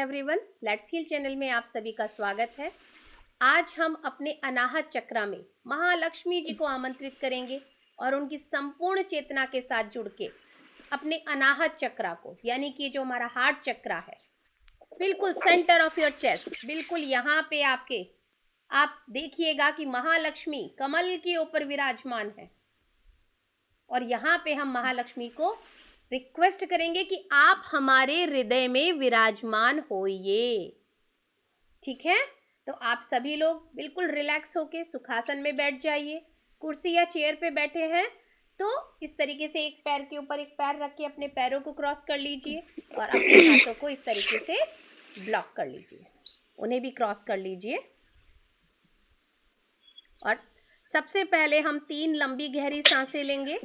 Everyone, let's heal channel में आप सभी का स्वागत है। आज हम अपने अनाहत चक्रा में महालक्ष्मी जी को आमंत्रित करेंगे और उनकी संपूर्ण चेतना के साथ जुड़ के अपने अनाहत चक्रा को, यानी कि जो हमारा हार्ट चक्रा है, बिल्कुल सेंटर ऑफ योर चेस्ट, बिल्कुल यहाँ पे आप देखिएगा कि महालक्ष्मी कमल के ऊपर विराजमान है। और यहाँ पे हम महालक्ष्मी को रिक्वेस्ट करेंगे कि आप हमारे हृदय में विराजमान होइए। ठीक है, तो आप सभी लोग बिल्कुल रिलैक्स होके सुखासन में बैठ जाइए। कुर्सी या चेयर पे बैठे हैं तो इस तरीके से एक पैर के ऊपर एक पैर रख के अपने पैरों को क्रॉस कर लीजिए और अपने हाथों को इस तरीके से ब्लॉक कर लीजिए, उन्हें भी क्रॉस कर लीजिए। और सबसे पहले हम 3 लंबी गहरी सांसें लेंगे।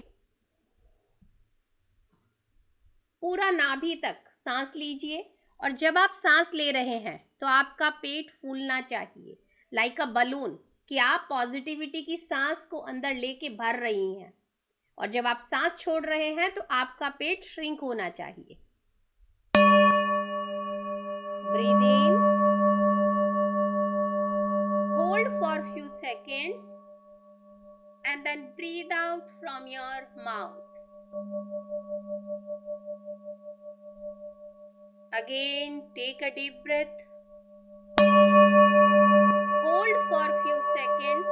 पूरा नाभि तक सांस लीजिए और जब आप सांस ले रहे हैं तो आपका पेट फूलना चाहिए, लाइक अ बलून, कि आप पॉजिटिविटी की सांस को अंदर लेके भर रही हैं। और जब आप सांस छोड़ रहे हैं तो आपका पेट श्रिंक होना चाहिए। Breathe in, hold for few seconds and then breathe out from your mouth. Again, take a deep breath. Hold for few seconds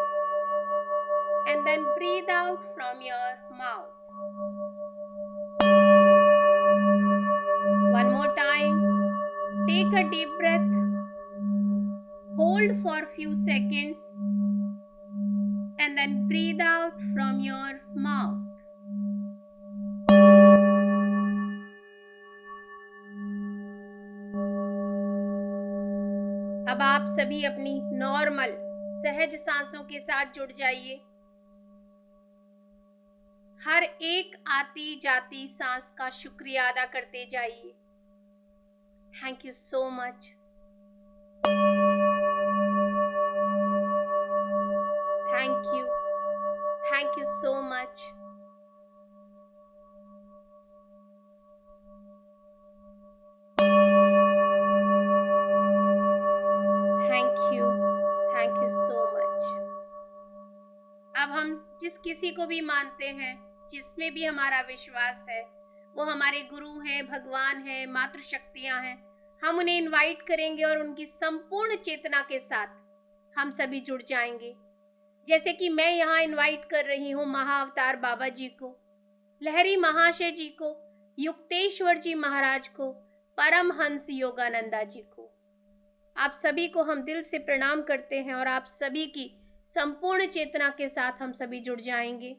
and then breathe out from your mouth. One more time. Take a deep breath. Hold for few seconds and then breathe out from your mouth. अब आप सभी अपनी normal सहज सांसों के साथ जुड़ जाइए। हर एक आती जाती सांस का शुक्रिया अदा करते जाइए। Thank you so much. Thank you so much. Thank you so much. अब हम जिस किसी को भी मानते हैं, जिसमें भी हमारा विश्वास है, वो हमारे गुरु हैं, भगवान हैं, मातृ शक्तियां हैं, हम उन्हें इनवाइट करेंगे और उनकी संपूर्ण चेतना के साथ हम सभी जुड़ जाएंगे। जैसे कि मैं यहाँ इनवाइट कर रही हूँ महाअवतार बाबा जी को, लहरी महाशय जी को, युक्तेश्वर जी महाराज को, परमहंस योगानंदा जी को। आप सभी को हम दिल से प्रणाम करते हैं और आप सभी की संपूर्ण चेतना के साथ हम सभी जुड़ जाएंगे।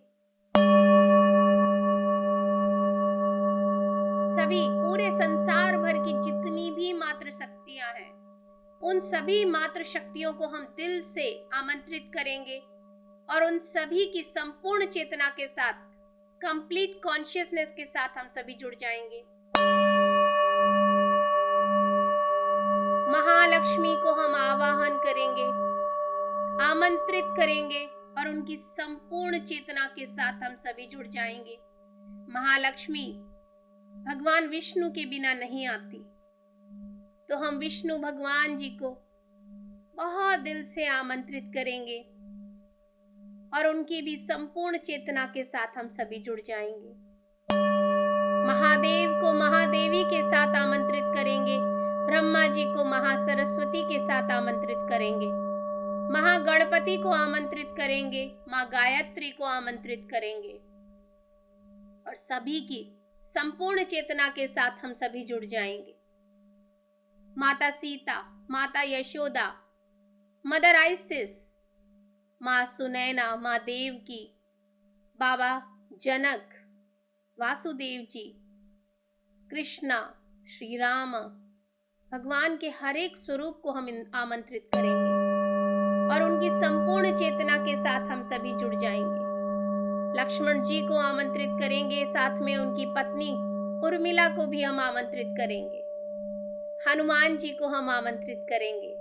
सभी पूरे संसार भर की जितनी भी मातृ शक्तियां हैं, उन सभी मातृ शक्तियों को हम दिल से आमंत्रित करेंगे और उन सभी की संपूर्ण चेतना के साथ, कंप्लीट कॉन्शियसनेस के साथ हम सभी जुड़ जाएंगे। महालक्ष्मी को हम आवाहन करेंगे, आमंत्रित करेंगे और उनकी संपूर्ण चेतना के साथ हम सभी जुड़ जाएंगे। महालक्ष्मी भगवान विष्णु के बिना नहीं आती, तो हम विष्णु भगवान जी को बहुत दिल से आमंत्रित करेंगे और उनकी भी संपूर्ण चेतना के साथ हम सभी जुड़ जाएंगे। महादेव को महादेवी के साथ आमंत्रित करेंगे, ब्रह्मा जी को महासरस्वती के साथ आमंत्रित करेंगे, महागणपति को आमंत्रित करेंगे, माँ गायत्री को आमंत्रित करेंगे और सभी की संपूर्ण चेतना के साथ हम सभी जुड़ जाएंगे। माता सीता, माता यशोदा, मदर आइसिस, माँ सुनैना, माँ देवकी, बाबा जनक, वासुदेव जी, कृष्णा, श्री राम, भगवान के हर एक स्वरूप को हम आमंत्रित करेंगे और उनकी संपूर्ण चेतना के साथ हम सभी जुड़ जाएंगे। लक्ष्मण जी को आमंत्रित करेंगे, साथ में उनकी पत्नी उर्मिला को भी हम आमंत्रित करेंगे, हनुमान जी को हम आमंत्रित करेंगे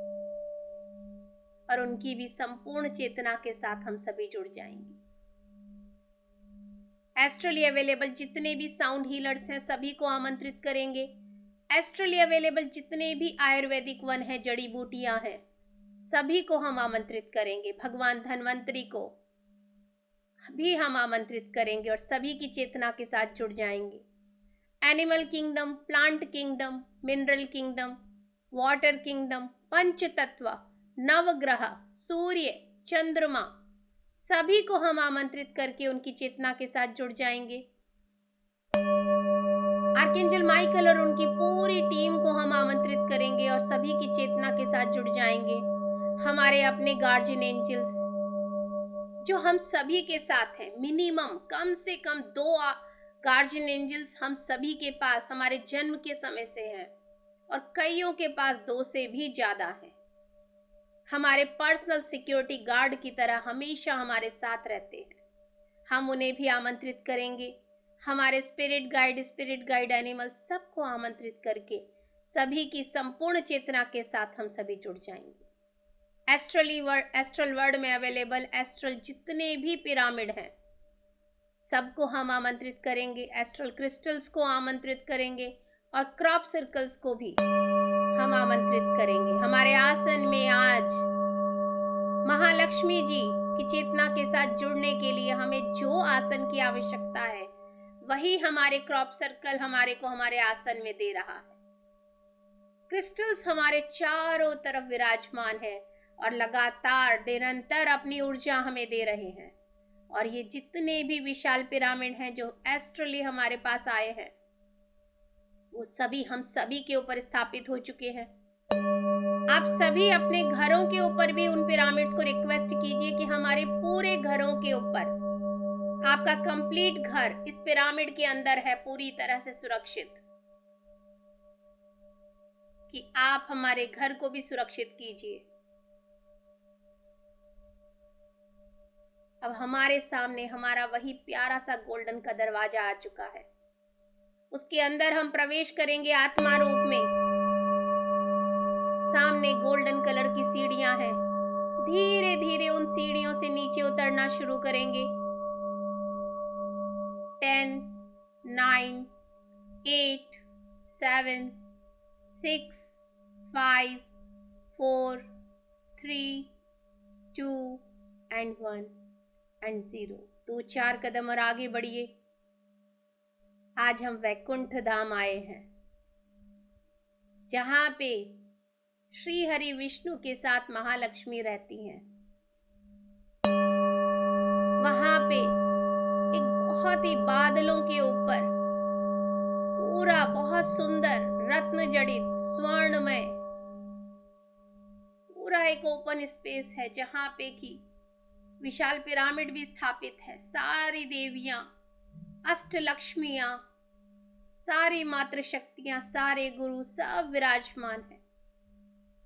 और उनकी भी संपूर्ण चेतना के साथ हम सभी जुड़ जाएंगे। एस्ट्रली अवेलेबल जितने भी साउंड हीलर्स हैं, सभी को आमंत्रित करेंगे एस्ट्रली अवेलेबल जितने भी आयुर्वेदिक वन है, जड़ी बूटियां हैं, सभी को हम आमंत्रित करेंगे। भगवान धन्वंतरी को भी हम आमंत्रित करेंगे और सभी की चेतना के साथ जुड़ जाएंगे। Animal kingdom, plant kingdom, mineral kingdom, water kingdom, पंच तत्व, नवग्रह, सूर्य, चंद्रमा, सभी को हम आमंत्रित करके उनकी चेतना के साथ जुड़ जाएंगे। आर्कएंजल माइकल और उनकी पूरी टीम को हम आमंत्रित करेंगे और सभी की चेतना के साथ जुड़ जाएंगे। हमारे अपने गार्जियन एंजल्स जो हम सभी के साथ हैं, मिनिमम कम से कम 2 गार्जियन एंजल्स हम सभी के पास हमारे जन्म के समय से हैं और कईयों के पास 2 से भी ज्यादा है। हमारे पर्सनल सिक्योरिटी गार्ड की तरह हमेशा हमारे साथ रहते हैं। हम उन्हें भी आमंत्रित करेंगे। हमारे स्पिरिट गाइड एनिमल सबको आमंत्रित करके सभी की संपूर्ण चेतना के साथ हम सभी जुड़ जाएंगे। एस्ट्रल वर्ल्ड में अवेलेबल एस्ट्रल जितने भी पिरामिड हैं, सबको हम आमंत्रित करेंगे। एस्ट्रल क्रिस्टल्स को आमंत्रित करेंगे और क्रॉप सर्कल्स को भी हम आमंत्रित करेंगे। हमारे आसन में आज महालक्ष्मी जी की चेतना के साथ जुड़ने के लिए हमें जो आसन की आवश्यकता है, वही हमारे क्रॉप सर्कल हमारे आसन में दे रहा है। क्रिस्टल्स हमारे चारों तरफ विराजमान है और लगातार निरंतर अपनी ऊर्जा हमें दे रहे हैं। और ये जितने भी विशाल पिरामिड हैं जो एस्ट्रली हमारे पास आए हैं, वो सभी हम सभी के ऊपर स्थापित हो चुके हैं। आप सभी अपने घरों के ऊपर भी उन पिरामिड्स को रिक्वेस्ट कीजिए कि हमारे पूरे घरों के ऊपर, आपका कंप्लीट घर इस पिरामिड के अंदर है, पूरी तरह से सुरक्षित, कि आप हमारे घर को भी सुरक्षित कीजिए। अब हमारे सामने हमारा वही प्यारा सा गोल्डन का दरवाजा आ चुका है। उसके अंदर हम प्रवेश करेंगे आत्मा रूप में। सामने गोल्डन कलर की सीढ़ियां हैं। धीरे धीरे उन सीढ़ियों से नीचे उतरना शुरू करेंगे। 10, 9, 8, 7, 6, 5, 4, 3, 2 and 1 and 0। 2-4 कदम और आगे बढ़िए। आज हम वैकुंठ धाम आए हैं, जहां पे श्री हरि विष्णु के साथ महालक्ष्मी रहती हैं। वहां पे एक बहुत ही बादलों के ऊपर पूरा बहुत सुंदर रत्न जड़ित स्वर्णमय पूरा एक ओपन स्पेस है, जहां पे की विशाल पिरामिड भी स्थापित है। सारी देवियां, अष्टलक्ष्मियां, सारी मातृशक्तियां, सारे गुरु सब विराजमान है।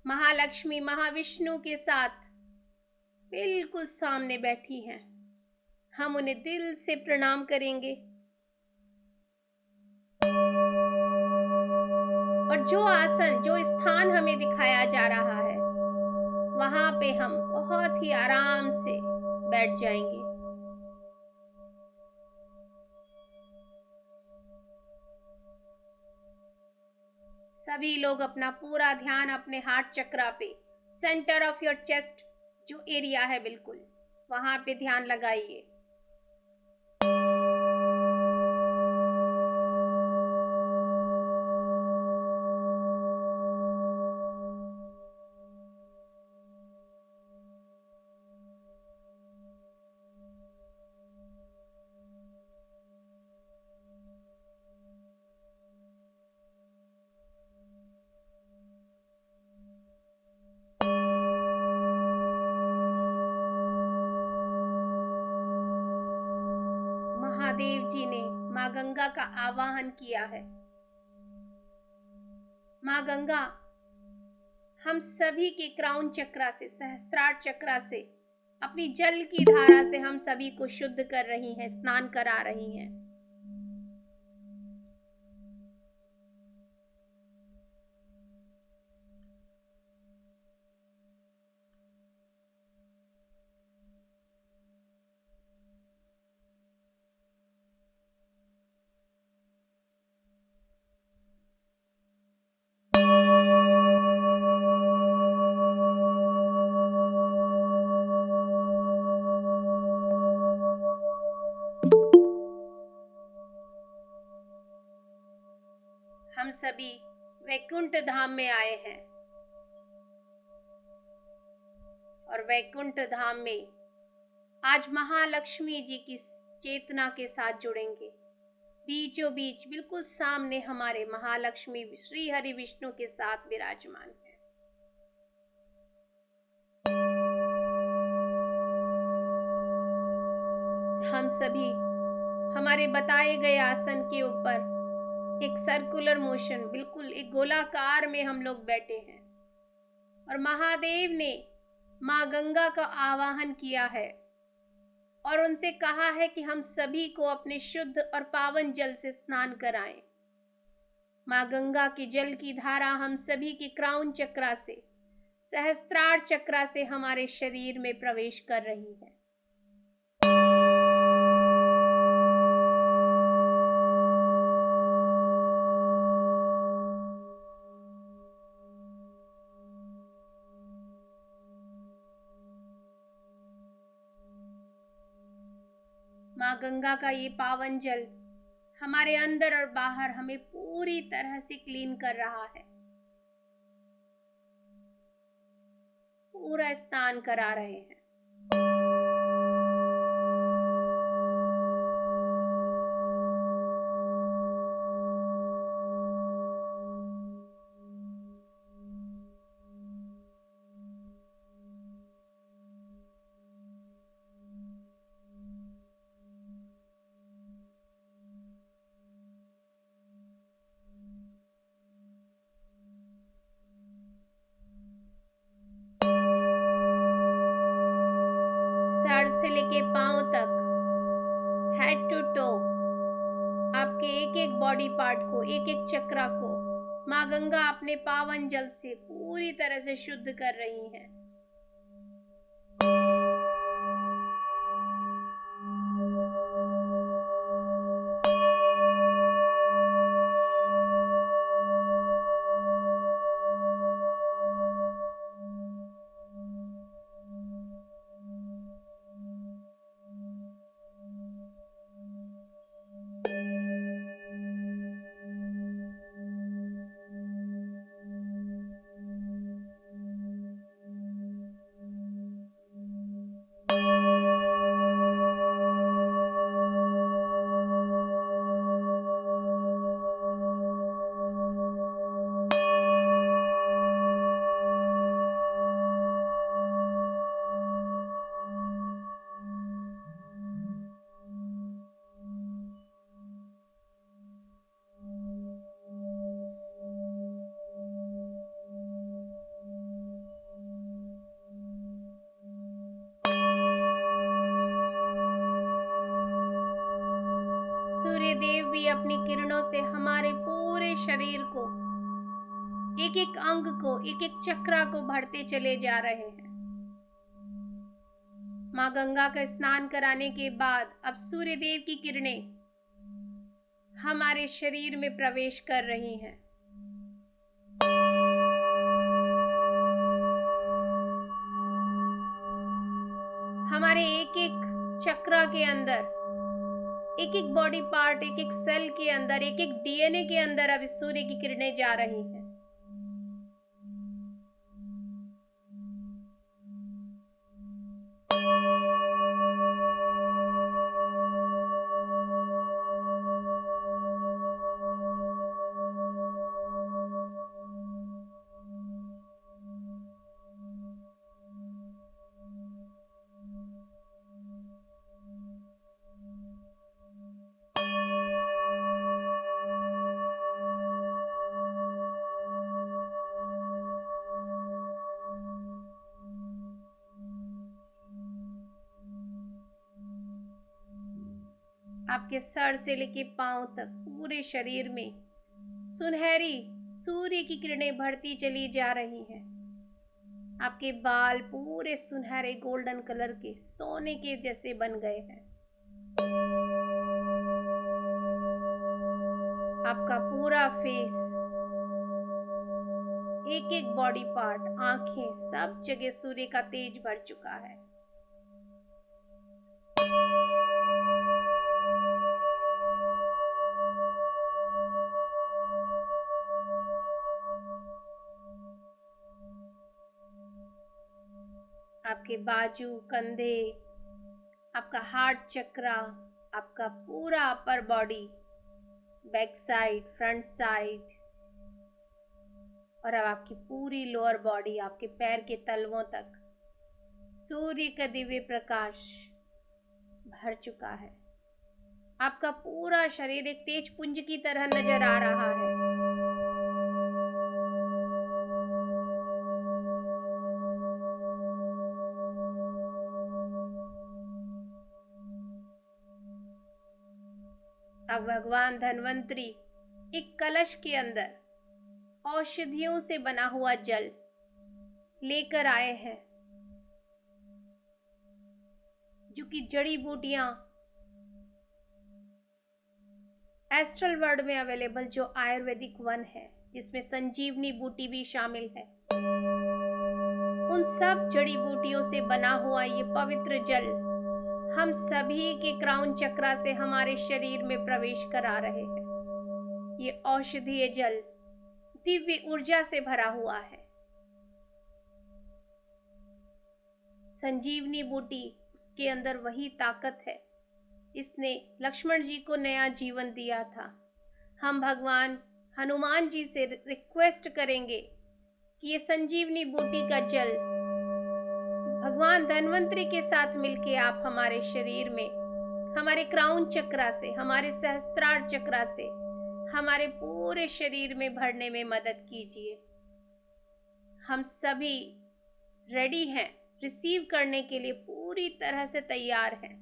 महालक्ष्मी महाविष्णु के साथ बिल्कुल सामने बैठी हैं। हम उन्हें दिल से प्रणाम करेंगे और जो आसन, जो स्थान हमें दिखाया जा रहा है, वहां पे हम बहुत ही आराम से बैठ जाएंगे। सभी लोग अपना पूरा ध्यान अपने हार्ट चक्रा पे, सेंटर ऑफ योर चेस्ट जो एरिया है, बिल्कुल वहां पे ध्यान लगाइए। महादेव जी ने माँ गंगा का आवाहन किया है। माँ गंगा हम सभी के क्राउन चक्रा से, सहस्त्रार चक्रा से, अपनी जल की धारा से हम सभी को शुद्ध कर रही हैं, स्नान करा रही हैं। सभी वैकुंठ धाम में आए हैं और वैकुंठ धाम में आज महालक्ष्मी जी की चेतना के साथ जुड़ेंगे। बीचों बीच बिल्कुल सामने हमारे महालक्ष्मी श्री हरि विष्णु के साथ विराजमान है। हम सभी हमारे बताए गए आसन के ऊपर एक सर्कुलर मोशन, बिल्कुल एक गोलाकार में हम लोग बैठे हैं और महादेव ने माँ गंगा का आवाहन किया है और उनसे कहा है कि हम सभी को अपने शुद्ध और पावन जल से स्नान कराएं। माँ गंगा के जल की धारा हम सभी की क्राउन चक्रा से, सहस्त्रार चक्रा से हमारे शरीर में प्रवेश कर रही है। माँ गंगा का ये पावन जल हमारे अंदर और बाहर हमें पूरी तरह से क्लीन कर रहा है, पूरा स्नान करा रहे हैं। सर से लेके पांव तक, हेड टू टो, आपके एक एक बॉडी पार्ट को, एक एक चक्रा को माँ गंगा अपने पावन जल से पूरी तरह से शुद्ध कर रही हैं। सूर्य देव भी अपनी किरणों से हमारे पूरे शरीर को, एक एक अंग को, एक एक चक्रा को भरते चले जा रहे हैं। माँ गंगा का स्नान कराने के बाद अब सूर्य देव की किरणें हमारे शरीर में प्रवेश कर रही हैं। हमारे एक एक चक्रा के अंदर, एक एक बॉडी पार्ट, एक एक सेल के अंदर, एक एक डीएनए के अंदर अब सूर्य की किरणें जा रही हैं। आपके सर से लेके पांव तक पूरे शरीर में सुनहरी सूर्य की किरणें बढ़ती चली जा रही हैं। आपके बाल पूरे सुनहरे गोल्डन कलर के, सोने के जैसे बन गए हैं। आपका पूरा फेस, एक एक बॉडी पार्ट, आंखें, सब जगह सूर्य का तेज भर चुका है। आपके बाजू, कंधे, आपका हार्ट चक्रा, आपका पूरा upper body, back side, front side, और अब आपकी पूरी लोअर बॉडी, आपके पैर के तलवों तक सूर्य का दिव्य प्रकाश भर चुका है। आपका पूरा शरीर एक तेज पुंज की तरह नजर आ रहा है। अब भगवान धन्वंतरी एक कलश के अंदर औषधियों से बना हुआ जल लेकर आए हैं, जो कि जड़ी बूटियां एस्ट्रल वर्ल्ड में अवेलेबल जो आयुर्वेदिक वन है, जिसमें संजीवनी बूटी भी शामिल है, उन सब जड़ी बूटियों से बना हुआ ये पवित्र जल हम सभी के क्राउन चक्रा से हमारे शरीर में प्रवेश करा रहे हैं। ये औषधीय जल दिव्य ऊर्जा से भरा हुआ है। संजीवनी बूटी, उसके अंदर वही ताकत है जिसने लक्ष्मण जी को नया जीवन दिया था। हम भगवान हनुमान जी से रिक्वेस्ट करेंगे कि ये संजीवनी बूटी का जल भगवान धन्वंतरी के साथ मिलके आप हमारे शरीर में, हमारे क्राउन चक्रा से, हमारे सहस्त्रार चक्रा से, हमारे पूरे शरीर में भरने में मदद कीजिए। हम सभी रेडी हैं, रिसीव करने के लिए पूरी तरह से तैयार हैं।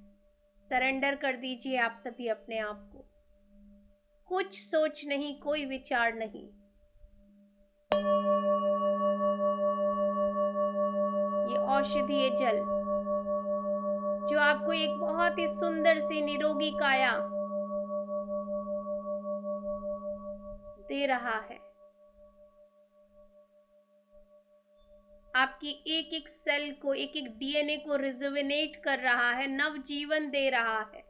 सरेंडर कर दीजिए आप सभी अपने आप को। कुछ सोच नहीं, कोई विचार नहीं। ये औषधीय जल जो आपको एक बहुत ही सुंदर सी निरोगी काया दे रहा है, आपकी एक एक सेल को, एक एक डीएनए को रिजुविनेट कर रहा है, नव जीवन दे रहा है।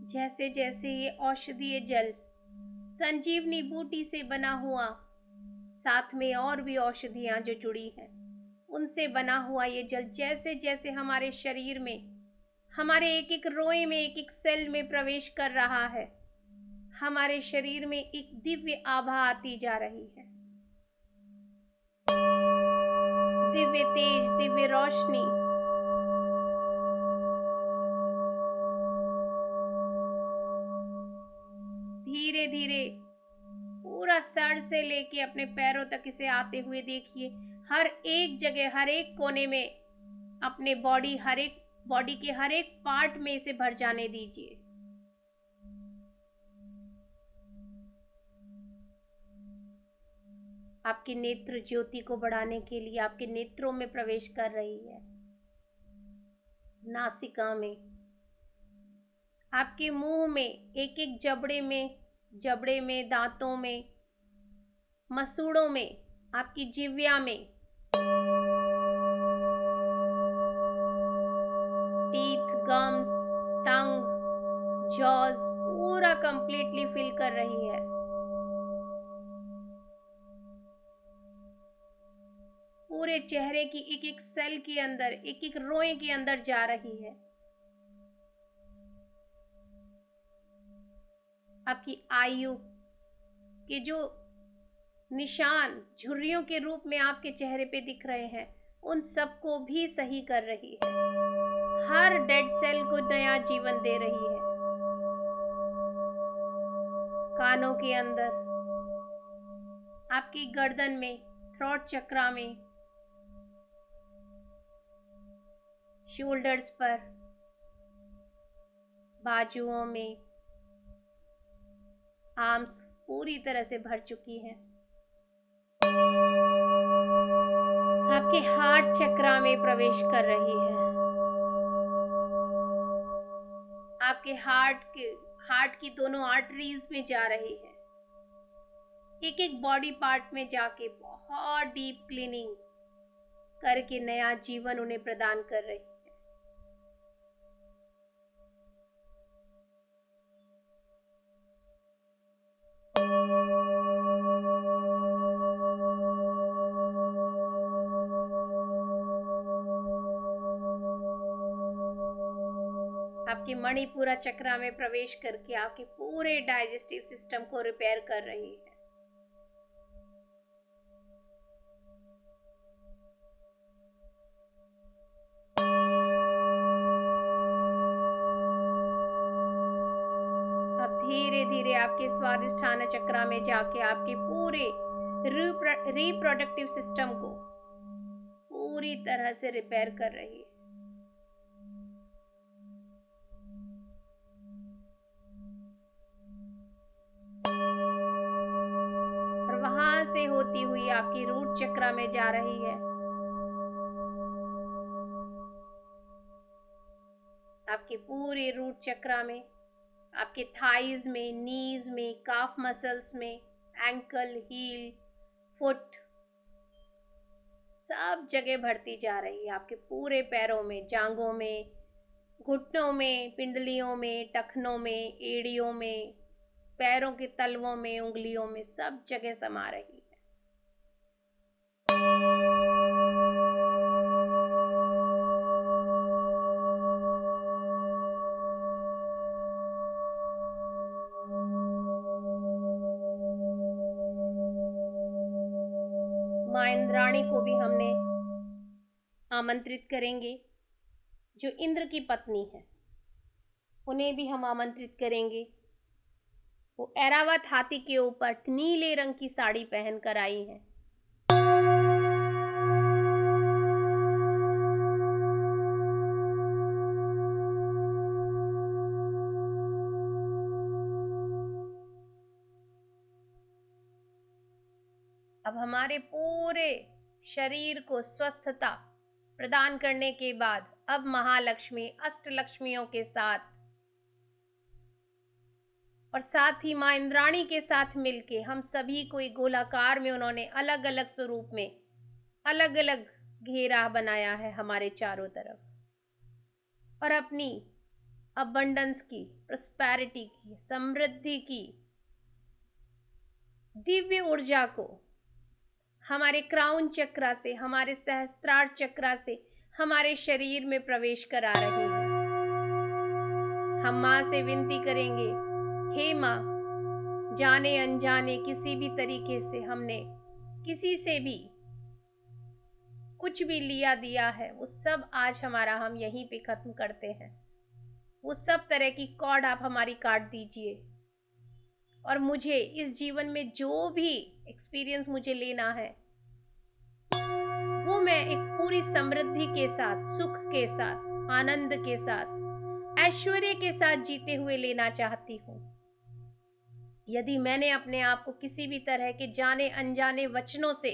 जैसे जैसे ये औषधीय जल संजीवनी बूटी से बना हुआ, साथ में और भी औषधियां जो जुड़ी हैं, उनसे बना हुआ ये जल जैसे जैसे हमारे शरीर में, हमारे एक एक रोए में, एक एक सेल में प्रवेश कर रहा है, हमारे शरीर में एक दिव्य आभा आती जा रही है। दिव्य तेज, दिव्य रोशनी धीरे धीरे पूरा सर से लेके अपने पैरों तक इसे आते हुए देखिए। हर एक जगह, हर एक कोने में, अपने बॉडी, हर एक बॉडी के हर एक पार्ट में इसे भर जाने दीजिए। आपके नेत्र ज्योति को बढ़ाने के लिए आपके नेत्रों में प्रवेश कर रही है, नासिका में, आपके मुंह में, एक एक जबड़े में, दांतों में, मसूड़ों में, आपकी जिह्वा में, टीथ, गम्स, टंग, जॉज पूरा कंप्लीटली फिल कर रही है। पूरे चेहरे की एक एक सेल के अंदर, एक एक रोए के अंदर जा रही है। आपकी आयु के जो निशान झुर्रियों के रूप में आपके चेहरे पे दिख रहे हैं, उन सबको भी सही कर रही है। हर डेड सेल को नया जीवन दे रही है। कानों के अंदर, आपकी गर्दन में, थ्रोट चक्रा में, शोल्डर्स पर, बाजुओं में, आर्म्स पूरी तरह से भर चुकी हैं। आपके हार्ट चक्रा में प्रवेश कर रही है। आपके हार्ट की दोनों आर्टरीज में जा रही है। एक एक बॉडी पार्ट में जाके बहुत डीप क्लीनिंग करके नया जीवन उन्हें प्रदान कर रही है। आपके मणिपुरा चक्रा में प्रवेश करके आपके पूरे डाइजेस्टिव सिस्टम को रिपेयर कर रही है। अब धीरे धीरे आपके स्वादिष्ठान चक्रा में जाके आपके पूरे रिप्रोडक्टिव सिस्टम को पूरी तरह से रिपेयर कर रही है। और वहां से होती हुई आपकी रूट चक्रा में जा रही है। आपके पूरे रूट चक्रा में, आपके थाइज में, नीज में, काफ मसल्स में, एंकल, हील, फुट, सब जगह बढ़ती जा रही है। आपके पूरे पैरों में, जांघों में, घुटनों में, पिंडलियों में, टखनों में, एड़ियों में, पैरों के तलवों में, उंगलियों में, सब जगह समा रही है। मां इंद्राणी को भी हमने आमंत्रित करेंगे, जो इंद्र की पत्नी है, उन्हें भी हम आमंत्रित करेंगे। वो ऐरावत हाथी के ऊपर नीले रंग की साड़ी पहन कर आई है। अब हमारे पूरे शरीर को स्वस्थता प्रदान करने के बाद अब महालक्ष्मी अष्टलक्ष्मियों के साथ और साथ ही मां इंद्राणी के साथ मिलके हम सभी को एक गोलाकार में उन्होंने अलग अलग स्वरूप में अलग अलग घेरा बनाया है हमारे चारों तरफ, और अपनी अबंडेंस की, प्रॉस्पेरिटी की, समृद्धि की दिव्य ऊर्जा को हमारे क्राउन चक्रा से, हमारे सहस्त्रार चक्रा से हमारे शरीर में प्रवेश करा रही है। हम मां से विनती करेंगे, हे मां, जाने अनजाने किसी भी तरीके से हमने किसी से भी कुछ भी लिया दिया है, वो सब आज हमारा हम यहीं पे खत्म करते हैं। वो सब तरह की कॉर्ड आप हमारी काट दीजिए, और मुझे इस जीवन में जो भी एक्सपीरियंस मुझे लेना है वो मैं एक पूरी समृद्धि के साथ, सुख के साथ, आनंद के साथ, ऐश्वर्य के साथ जीते हुए लेना चाहती हूँ। यदि मैंने अपने आप को किसी भी तरह के जाने अनजाने वचनों से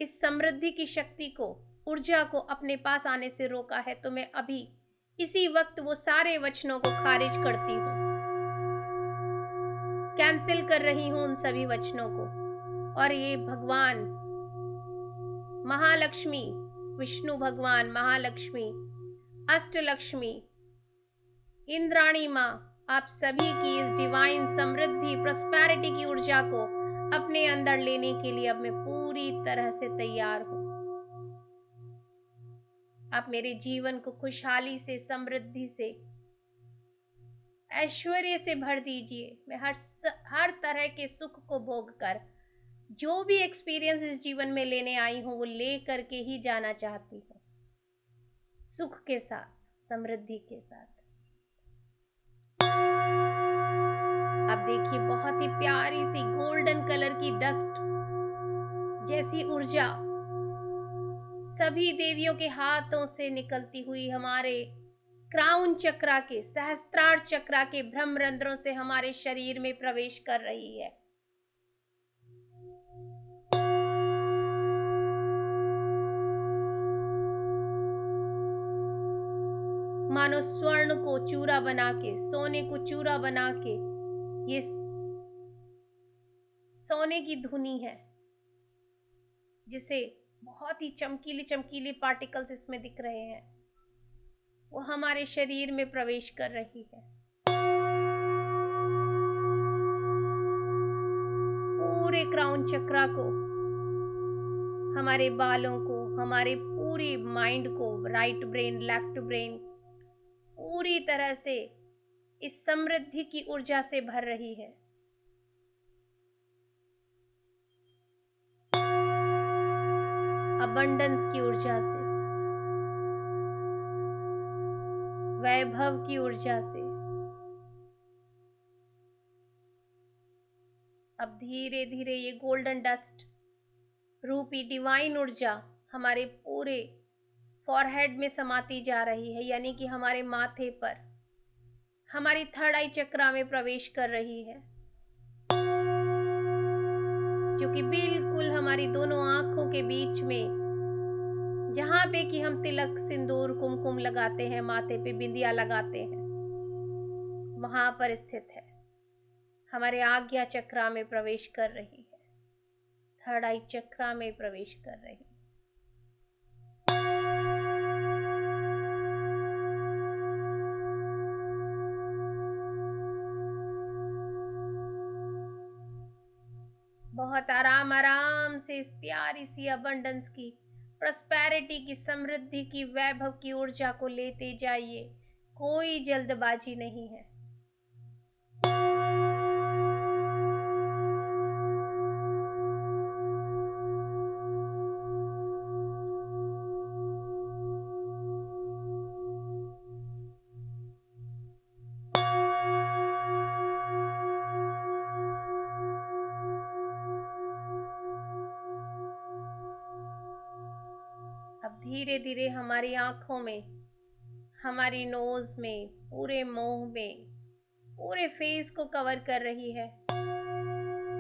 इस समृद्धि की शक्ति को, ऊर्जा को अपने पास आने से रोका है, तो मैं अभी इसी वक्त वो सारे वचनों को खारिज करती हूँ, कैंसिल कर रही हूँ उन सभी वचनों को। और ये भगवान महालक्ष्मी, विष्णु भगवान, महालक्ष्मी, अष्टलक्ष्मी, इंद्राणी माँ, आप सभी की इस डिवाइन समृद्धि, प्रॉस्पेरिटी की ऊर्जा को अपने अंदर लेने के लिए अब मैं पूरी तरह से तैयार हूं। आप मेरे जीवन को खुशहाली से, समृद्धि से, ऐश्वर्य से भर दीजिए। मैं हर तरह के सुख को भोग कर जो भी एक्सपीरियंस इस जीवन में लेने आई हूं वो ले करके ही जाना चाहती हूँ, सुख के साथ, समृद्धि के साथ। अब देखिए, बहुत ही प्यारी सी गोल्डन कलर की डस्ट जैसी ऊर्जा सभी देवियों के हाथों से निकलती हुई हमारे क्राउन चक्रा के, सहस्त्रार चक्रा के ब्रह्मरंध्रों से हमारे शरीर में प्रवेश कर रही है। मानो स्वर्ण को चूरा बना के, सोने को चूरा बना के ये सोने की धुनी है, जिसे बहुत ही चमकीली चमकीली पार्टिकल्स इसमें दिख रहे हैं, वो हमारे शरीर में प्रवेश कर रही है। पूरे क्राउन चक्रा को, हमारे बालों को, हमारे पूरी माइंड को, राइट ब्रेन, लेफ्ट ब्रेन, पूरी तरह से इस समृद्धि की ऊर्जा से भर रही है। अबंडेंस की ऊर्जा से, वैभव की ऊर्जा से। अब धीरे धीरे ये गोल्डन डस्ट रूपी डिवाइन ऊर्जा हमारे पूरे फॉरहेड में समाती जा रही है, यानी कि हमारे माथे पर, हमारी थर्ड आई चक्रा में प्रवेश कर रही है, जो कि बिल्कुल हमारी दोनों आंखों के बीच में, जहां पे कि हम तिलक, सिंदूर, कुमकुम लगाते हैं, माथे पे बिंदिया लगाते हैं, वहां पर स्थित है। हमारे आज्ञा चक्रा में प्रवेश कर रही है, थर्ड आई चक्रा में प्रवेश कर रही है। बहुत आराम आराम से इस प्यारी सी अबंडेंस की, प्रॉस्पेरिटी की, समृद्धि की, वैभव की ऊर्जा को लेते जाइए। कोई जल्दबाजी नहीं है। अब धीरे धीरे हमारी आंखों में, हमारी नोज में, पूरे मुंह में, पूरे फेस को कवर कर रही है,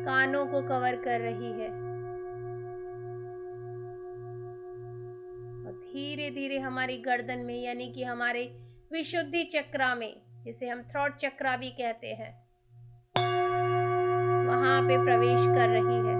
कानों को कवर कर रही है, और धीरे धीरे हमारी गर्दन में, यानी कि हमारे विशुद्धि चक्रा में, जिसे हम थ्रोट चक्रा भी कहते हैं, वहां पे प्रवेश कर रही है।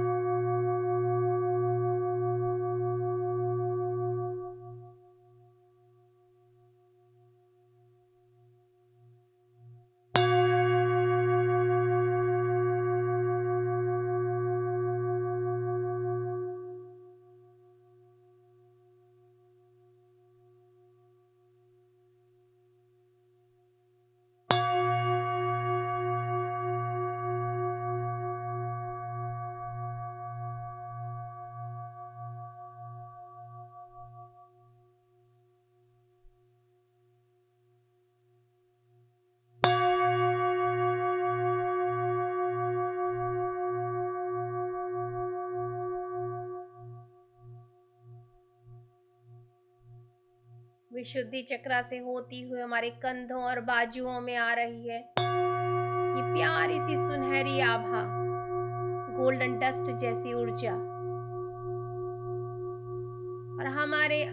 विशुद्धि चक्रा से होती हुई हमारे कंधों और बाजुओं में आ रही है ये प्यारी सी सुनहरी आभा, गोल्डन डस्ट जैसी ऊर्जा, और हमारे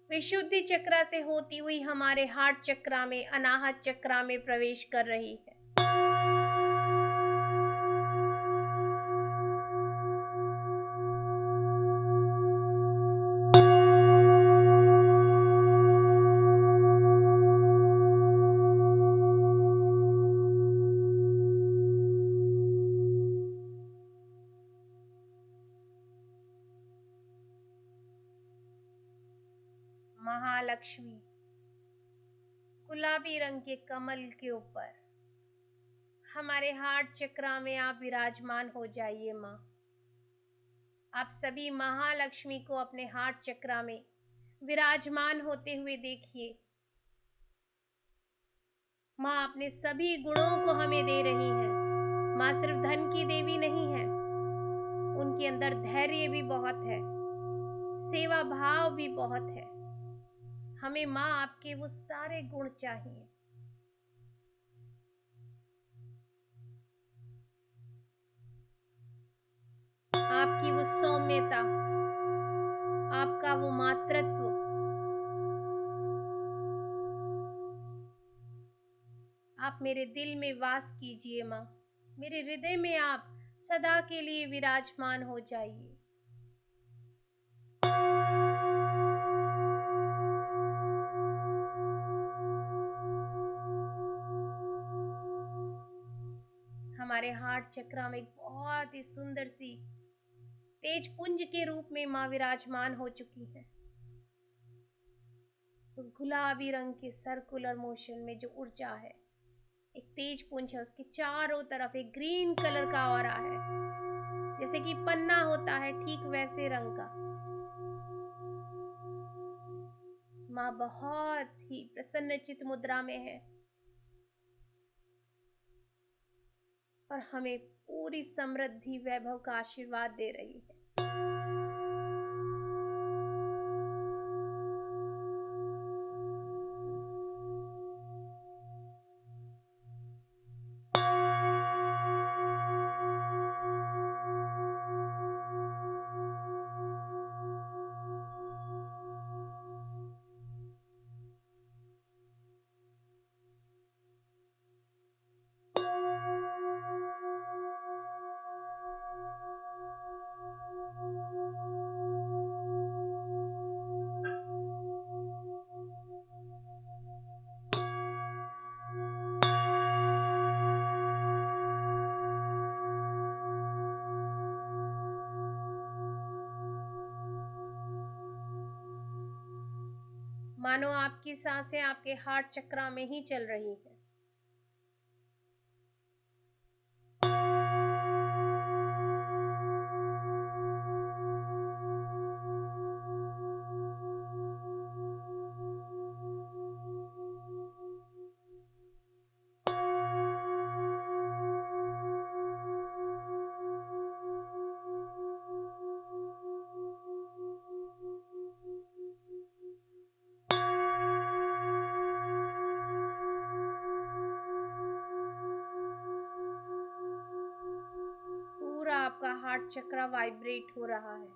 विशुद्धि चक्रा से होती हुई हमारे हार्ट चक्रा में, अनाहत चक्रा में प्रवेश कर रही है। महालक्ष्मी गुलाबी रंग के कमल के ऊपर हमारे हार्ट चक्रा में आप विराजमान हो जाइए। माँ, आप सभी महालक्ष्मी को अपने हार्ट चक्रा में विराजमान होते हुए देखिए। माँ अपने सभी गुणों को हमें दे रही हैं। माँ सिर्फ धन की देवी नहीं है, उनके अंदर धैर्य भी बहुत है, सेवा भाव भी बहुत है। हमें माँ आपके वो सारे गुण चाहिए। आपकी वो सौम्यता, आपका वो मातृत्व, आप मेरे दिल में वास कीजिए। माँ, मेरे हृदय में आप सदा के लिए विराजमान हो जाइए। हमारे हार्ट चक्र में एक बहुत ही सुंदर सी तेज पुंज के रूप में माँ विराजमान हो चुकी है। उस गुलाबी रंग के सर्कुलर मोशन में जो ऊर्जा है, एक तेज पुंज है, उसके चारों तरफ एक ग्रीन कलर का ऑरा है, जैसे कि पन्ना होता है ठीक वैसे रंग का। माँ बहुत ही प्रसन्नचित मुद्रा में है और हमें पूरी समृद्धि वैभव का आशीर्वाद दे रही है। मानो आपकी सांसें आपके हार्ट चक्र में ही चल रही हैं। पूरा आपका हार्ट चक्र वाइब्रेट हो रहा है।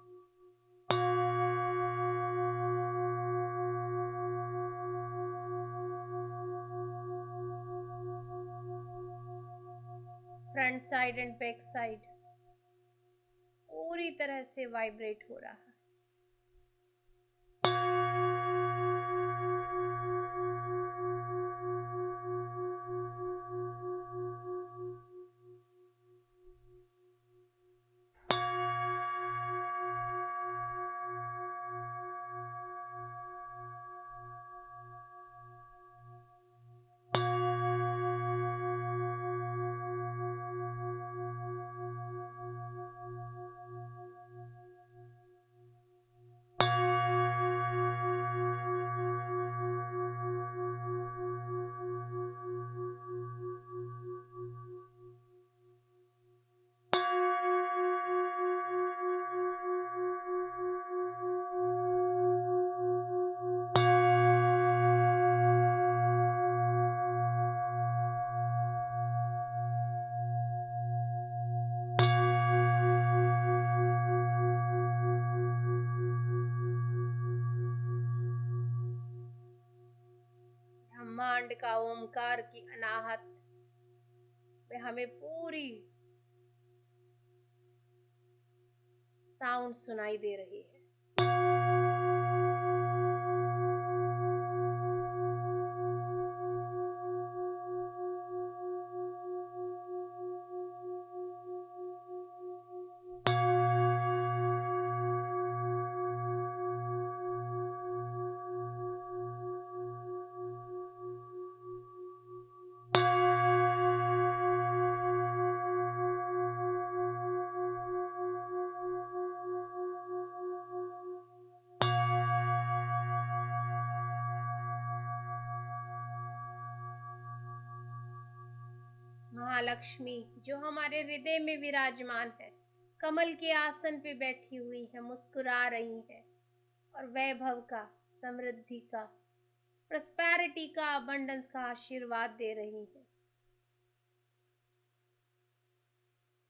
Front side and back side पूरी तरह से वाइब्रेट हो रहा है। ब्रह्मांड का ओमकार की अनाहत में हमें पूरी साउंड सुनाई दे रही है। महालक्ष्मी जो हमारे हृदय में विराजमान है, कमल के आसन पे बैठी हुई है, मुस्कुरा रही है और वैभव का, समृद्धि का, प्रॉस्पेरिटी का, अबंडेंस का आशीर्वाद दे रही है।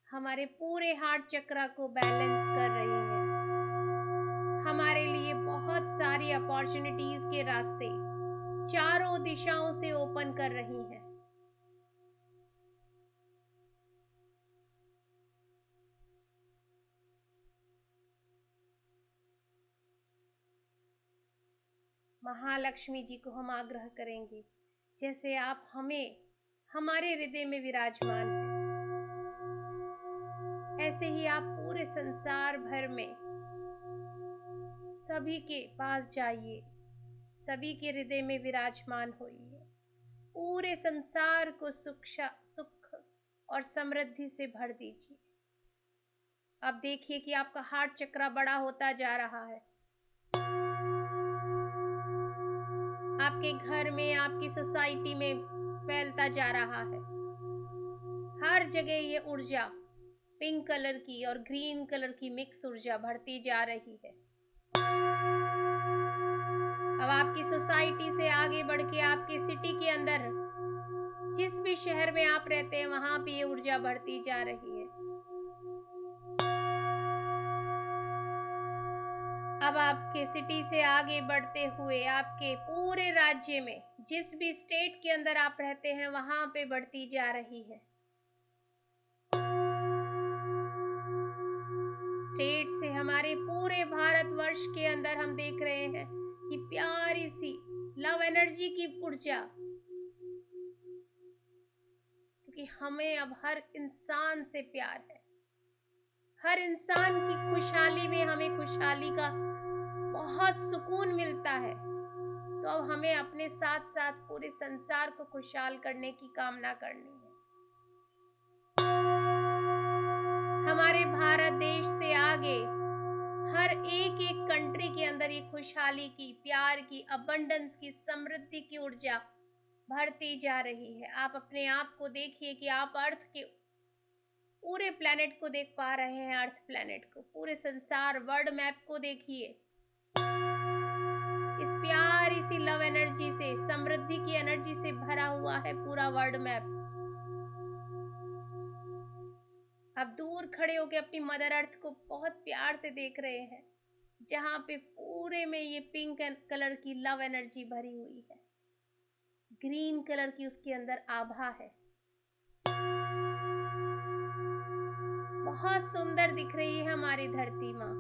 हमारे पूरे हार्ट चक्र को बैलेंस कर रही है। हमारे लिए बहुत सारी अपॉर्चुनिटीज के रास्ते चारों दिशाओं से ओपन कर रही है। महालक्ष्मी जी को हम आग्रह करेंगे, जैसे आप हमें हमारे हृदय में विराजमान हैं, ऐसे ही आप पूरे संसार भर में सभी के पास जाइए, सभी के हृदय में विराजमान होइए, पूरे संसार को सुख और समृद्धि से भर दीजिए। अब देखिए कि आपका हार्ट चक्र बड़ा होता जा रहा है। आपके घर में, आपकी सोसाइटी में फैलता जा रहा है। हर जगह ये ऊर्जा पिंक कलर की और ग्रीन कलर की मिक्स ऊर्जा बढ़ती जा रही है। अब आपकी सोसाइटी से आगे बढ़ के आपके सिटी के अंदर, जिस भी शहर में आप रहते हैं, वहां पे ये ऊर्जा बढ़ती जा रही है। अब आपके सिटी से आगे बढ़ते हुए आपके पूरे राज्य में, जिस भी स्टेट के अंदर आप रहते हैं, वहां पे बढ़ती जा रही है। स्टेट से हमारे पूरे भारतवर्ष के अंदर हम देख रहे हैं कि प्यारी सी लव एनर्जी की ऊर्जा, क्योंकि हमें अब हर इंसान से प्यार है। हर इंसान की खुशहाली में हमें खुशहाली का बहुत सुकून मिलता है। तो अब हमें अपने साथ साथ पूरे संसार को खुशहाल करने की कामना करनी है। हमारे भारत देश से आगे हर एक एक कंट्री के अंदर ये खुशहाली की, प्यार की, अबंडेंस की, समृद्धि की ऊर्जा बढ़ती जा रही है। आप अपने आप को देखिए कि आप अर्थ के पूरे प्लेनेट को देख पा रहे हैं, अर्थ प्लेनेट को, पूरे संसार वर्ल्ड मैप को देखिए। इस प्यारी सी लव एनर्जी से, समृद्धि की एनर्जी से भरा हुआ है पूरा वर्ल्ड मैप। आप दूर खड़े होकर अपनी मदर अर्थ को बहुत प्यार से देख रहे हैं, जहां पे पूरे में ये पिंक कलर की लव एनर्जी भरी हुई है, ग्रीन कलर की उसके अंदर आभा है। बहुत सुंदर दिख रही है हमारी धरती माँ।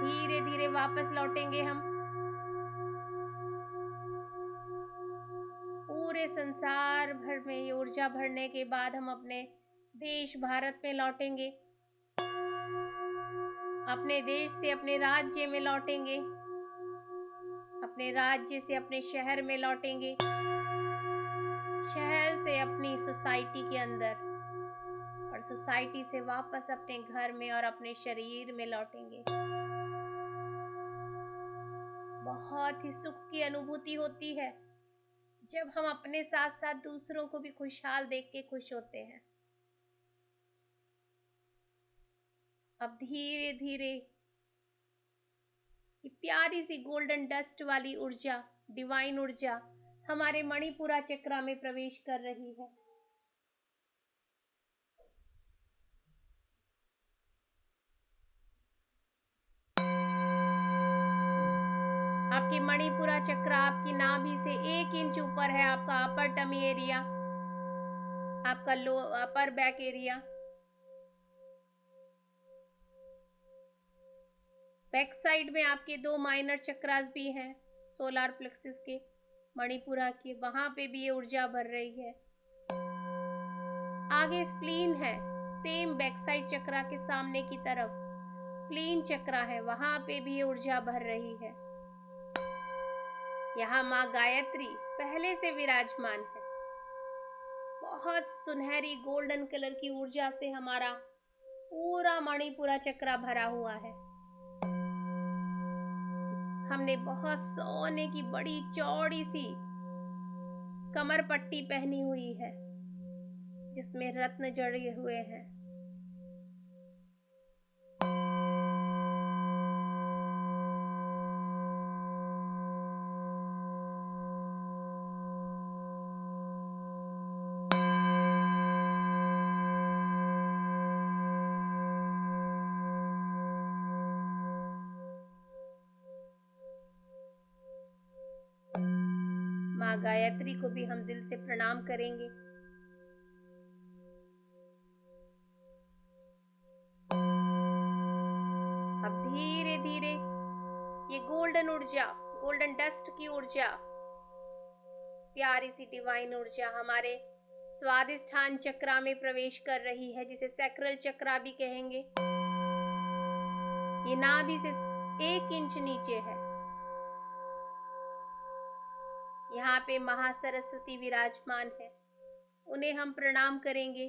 धीरे धीरे वापस लौटेंगे हम। पूरे संसार भर में ये ऊर्जा भरने के बाद हम अपने देश भारत में लौटेंगे, अपने देश से अपने राज्य में लौटेंगे, अपने राज्य से अपने शहर में लौटेंगे, शहर से अपनी सोसाइटी के अंदर, और सोसाइटी से वापस अपने घर में और अपने शरीर में लौटेंगे। बहुत ही सुख की अनुभूति होती है जब हम अपने साथ साथ दूसरों को भी खुशहाल देख के खुश होते हैं। अब धीरे धीरे ये प्यारी सी गोल्डन डस्ट वाली ऊर्जा, डिवाइन ऊर्जा हमारे मणिपुरा चक्र में प्रवेश कर रही है। आपकी मणिपुरा चक्र आपकी नाभि से 1 इंच ऊपर है। आपका अपर टमी एरिया, आपका low upper back area, back side में आपके 2 माइनर चक्रास भी हैं, सोलार प्लेक्सिस के, मणिपुरा के, वहां पे भी ये ऊर्जा भर रही है। आगे स्प्लीन है, सेम बैक साइड चक्रा के सामने की तरफ स्प्लीन चक्रा है, वहां पे भी ये ऊर्जा भर रही है। यहाँ माँ गायत्री पहले से विराजमान है। बहुत सुनहरी गोल्डन कलर की ऊर्जा से हमारा पूरा मणिपुरा चक्र भरा हुआ है। हमने बहुत सोने की बड़ी चौड़ी सी कमर पट्टी पहनी हुई है, जिसमें रत्न जड़े हुए हैं। माँ गायत्री को भी हम दिल से प्रणाम करेंगे। ऊर्जा, गोल्डन डस्ट की ऊर्जा, प्यारी सी डिवाइन ऊर्जा हमारे स्वादिष्ठान चक्रा में प्रवेश कर रही है, जिसे सैक्रल चक्रा भी कहेंगे। ये नाभि से 1 इंच नीचे है। यहाँ पे महासरस्वती विराजमान है, उन्हें हम प्रणाम करेंगे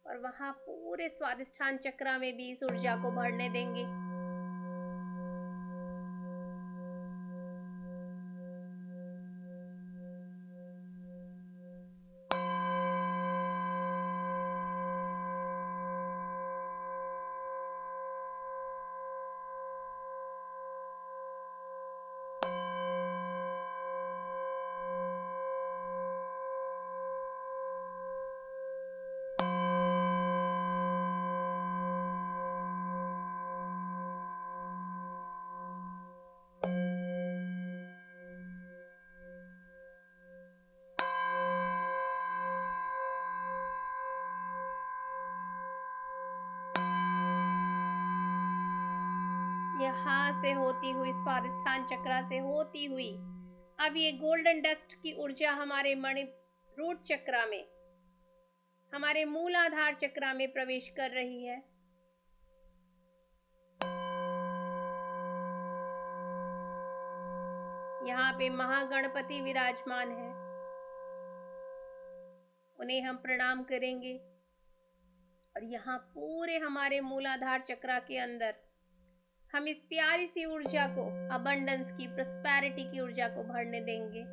और वहां पूरे स्वादिष्ठान चक्रा में भी इस ऊर्जा को भरने देंगे। यहाँ से होती हुई, स्वादिष्ठान चक्रा से होती हुई, अब ये गोल्डन डस्ट की ऊर्जा हमारे मणि रूट चक्रा में, हमारे मूलाधार चक्रा में प्रवेश कर रही है। यहाँ पे महागणपति विराजमान है, उन्हें हम प्रणाम करेंगे और यहाँ पूरे हमारे मूलाधार चक्रा के अंदर हम इस प्यारी सी ऊर्जा को, अबंडेंस की, प्रॉस्पेरिटी की ऊर्जा को भरने देंगे।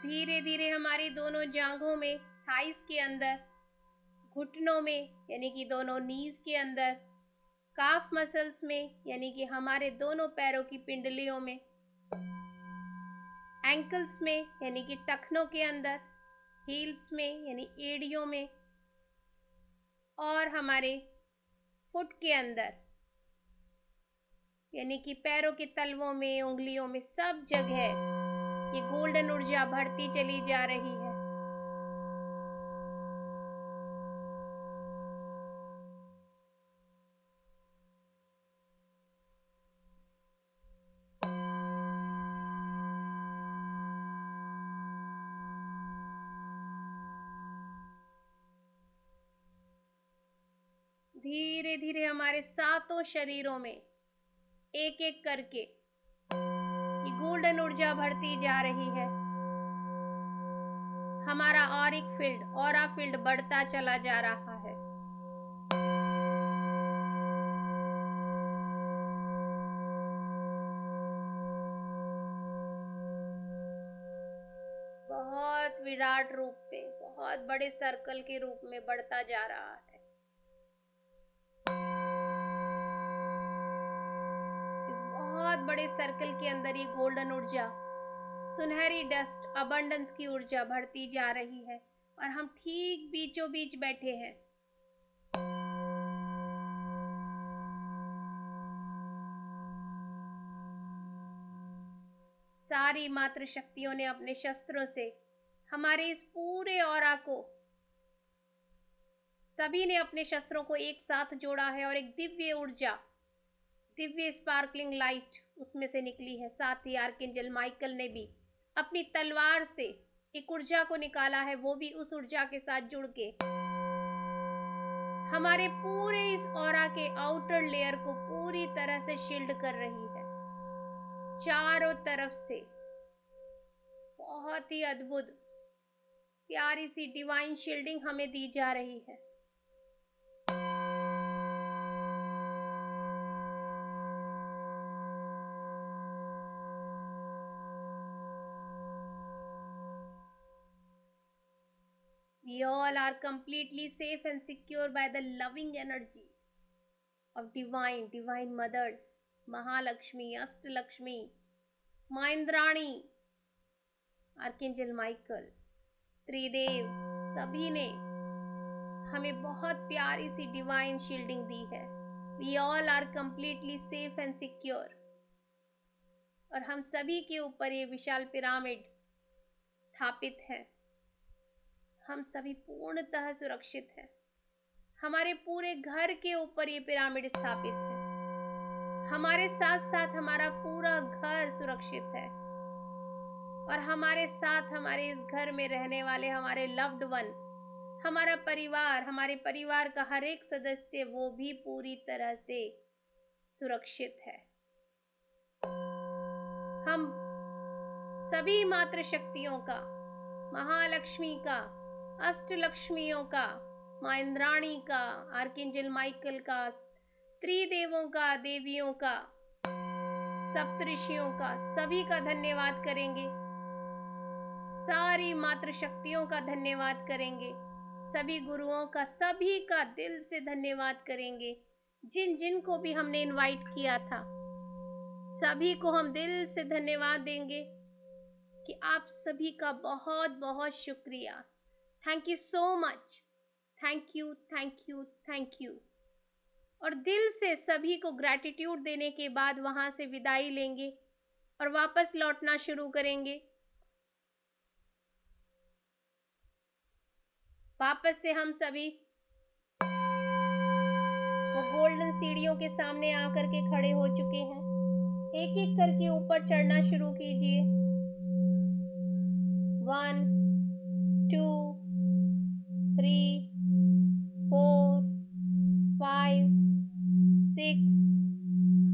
धीरे धीरे हमारी दोनों जांघों में, थाइस के अंदर, घुटनों में यानी कि दोनों नीज के अंदर, काफ मसल्स में यानी कि हमारे दोनों पैरों की पिंडलियों में, एंकल्स में यानी कि टखनों के अंदर, हील्स में यानी एड़ियों में, और हमारे फुट के अंदर यानी कि पैरों के तलवों में, उंगलियों में, सब जगह ये गोल्डन ऊर्जा बढ़ती चली जा रही है। धीरे धीरे हमारे सातों शरीरों में एक एक करके ये गोल्डन ऊर्जा बढ़ती जा रही है। हमारा ऑरा फील्ड बढ़ता चला जा रहा है। बहुत विराट रूप में, बहुत बड़े सर्कल के रूप में बढ़ता जा रहा है। बहुत बड़े सर्कल के अंदर ये गोल्डन ऊर्जा, सुनहरी डस्ट, अबंडेंस की ऊर्जा बढ़ती जा रही है और हम ठीक बीचों बीच बैठे हैं। सारी मातृ शक्तियों ने अपने शस्त्रों से हमारे इस पूरे ऑरा को, सभी ने अपने शस्त्रों को एक साथ जोड़ा है और एक दिव्य ऊर्जा, दिव्य स्पार्कलिंग लाइट उसमें से निकली है। साथ ही आर्कएंजल माइकल ने भी अपनी तलवार से एक ऊर्जा को निकाला है, वो भी उस ऊर्जा के साथ जुड़ के हमारे पूरे इस ऑरा के आउटर लेयर को पूरी तरह से शील्ड कर रही है। चारों तरफ से बहुत ही अद्भुत प्यारी सी डिवाइन शील्डिंग हमें दी जा रही है। We all are completely safe and secure by the loving energy of divine mothers, Mahalakshmi, Ashtalakshmi, माँ इंद्राणी, आर्कएंजल माइकल, त्रिदेव, सभी ने हमें बहुत प्यारी सी डिवाइन शील्डिंग दी है। We all are completely safe and secure. और हम सभी के ऊपर ये विशाल पिरामिड स्थापित है। हम सभी पूर्णतः सुरक्षित हैं। हमारे पूरे घर के ऊपर ये पिरामिड स्थापित है। हमारे साथ साथ हमारा पूरा घर सुरक्षित है। और हमारे साथ हमारे इस घर में रहने वाले हमारे लव्ड वन, हमारा परिवार, हमारे परिवार का हर एक सदस्य, वो भी पूरी तरह से सुरक्षित है। हम सभी मातृ शक्तियों का, महालक्ष्मी का, अष्टलक्ष्मियों का, माँ इंद्राणी का, आर्कएंजल माइकल का, त्रिदेवों का, देवियों का, सप्तऋषियों का, सभी का धन्यवाद करेंगे। सारी मातृ शक्तियों का धन्यवाद करेंगे। सभी गुरुओं का, सभी का दिल से धन्यवाद करेंगे। जिन जिन को भी हमने इनवाइट किया था, सभी को हम दिल से धन्यवाद देंगे कि आप सभी का बहुत बहुत शुक्रिया। Thank you so much. Thank you, thank you, thank you. और दिल से सभी को ग्रैटिट्यूड देने के बाद वहां से विदाई लेंगे और वापस लौटना शुरू करेंगे। वापस से हम सभी वो गोल्डन सीढ़ियों के सामने आकर के खड़े हो चुके हैं। एक एक करके ऊपर चढ़ना शुरू कीजिए। 1 2 3 4 5 6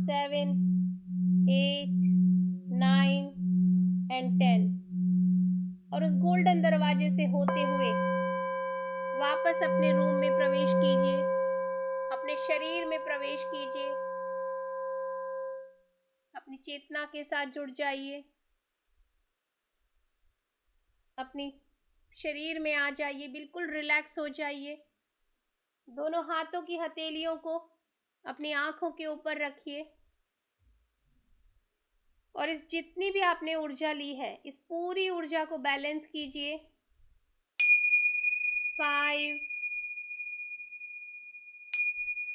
7 8 9 and 10। और उस गोल्डन दरवाजे से होते हुए वापस अपने रूम में प्रवेश कीजिए, अपने शरीर में प्रवेश कीजिए, अपनी चेतना के साथ जुड़ जाइए, अपनी शरीर में आ जाइए, बिल्कुल रिलैक्स हो जाइए। दोनों हाथों की हथेलियों को अपनी आंखों के ऊपर रखिए और इस जितनी भी आपने ऊर्जा ली है, इस पूरी ऊर्जा को बैलेंस कीजिए। 5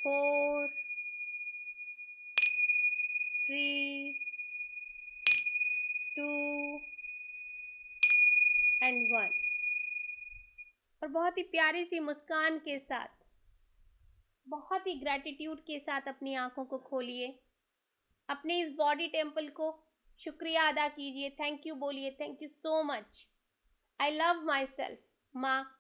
4 3 2 and 1। और बहुत ही प्यारी सी मुस्कान के साथ, बहुत ही ग्रैटिट्यूड के साथ अपनी आंखों को खोलिए। अपने इस बॉडी टेम्पल को शुक्रिया अदा कीजिए। थैंक यू बोलिए। Thank you so much. I love my self. माँ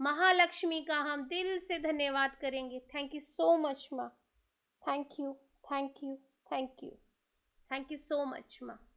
महालक्ष्मी का हम दिल से धन्यवाद करेंगे। थैंक यू सो मच माँ। Thank you, thank you, thank you, thank you so much माँ।